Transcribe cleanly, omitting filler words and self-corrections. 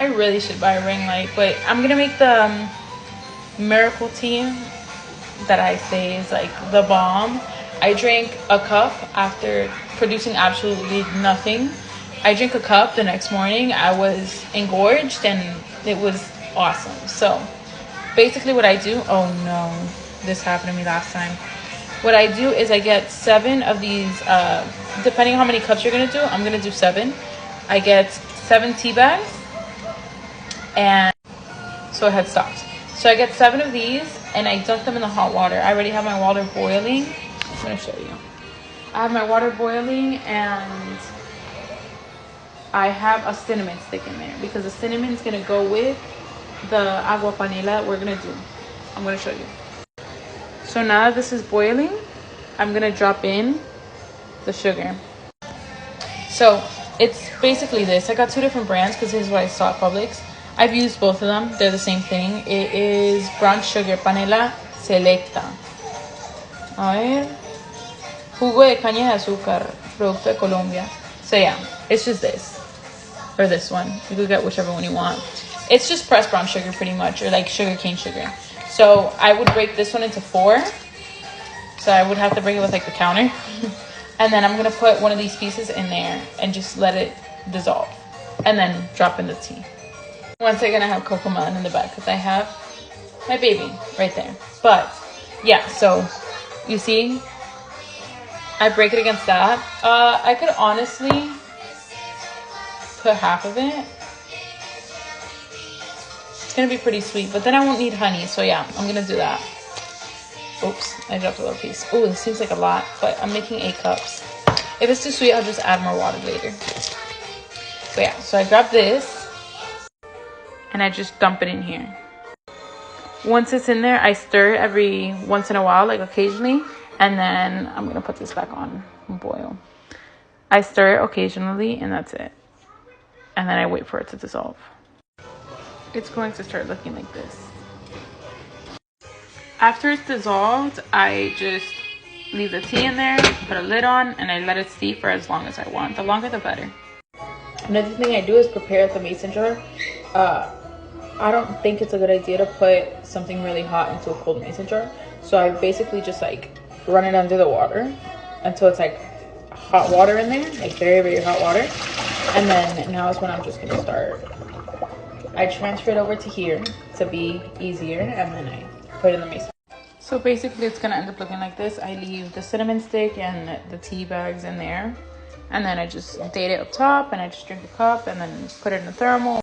I really should buy a ring light, but I'm gonna make the miracle tea that I say is like the bomb. I drank a cup after producing absolutely nothing. I drank a cup the next morning. I was engorged and it was awesome. So basically what I do, oh no, this happened to me last time. What I do is I get 7 of these, depending on how many cups you're gonna do, I'm gonna do 7. I get 7 tea bags, and so it had stopped. So I get 7 of these and I dunk them in the hot water. I already have my water boiling. I'm gonna show you. I have my water boiling and I have a cinnamon stick in there because the cinnamon is gonna go with the agua panela that we're gonna do. I'm gonna show you. So now that this is boiling, I'm gonna drop in the sugar. So it's basically this. I got 2 different brands because this is what I saw at Publix. I've used both of them. They're the same thing. It is brown sugar, panela selecta. A ver. Jugo de caña de azúcar, producto de Colombia. So yeah, it's just this. Or this one. You could get whichever one you want. It's just pressed brown sugar pretty much, or like sugar cane sugar. So I would break this one into 4. So I would have to break it with like the counter. And then I'm going to put one of these pieces in there and just let it dissolve. And then drop in the tea. Once again, I have Cocomelon in the back because I have my baby right there. But yeah, so you see, I break it against that. I could honestly put half of it. It's going to be pretty sweet, but then I won't need honey. So yeah, I'm going to do that. Oops, I dropped a little piece. Oh, this seems like a lot, but I'm making 8 cups. If it's too sweet, I'll just add more water later. So yeah, so I grab this and I just dump it in here. Once it's in there, I stir every once in a while, like occasionally, and then I'm gonna put this back on and boil. I stir it occasionally and that's it. And then I wait for it to dissolve. It's going to start looking like this. After it's dissolved, I just leave the tea in there, put a lid on, and I let it steep for as long as I want. The longer, the better. Another thing I do is prepare the mason jar. I don't think it's a good idea to put something really hot into a cold mason jar. So I basically just like run it under the water until it's like hot water in there, like very, very hot water. And then now is when I'm just gonna start. I transfer it over to here to be easier, and then I put it in the mason. So basically it's gonna end up looking like this. I leave the cinnamon stick and the tea bags in there, and then I just date it up top and I just drink a cup and then put it in a thermal.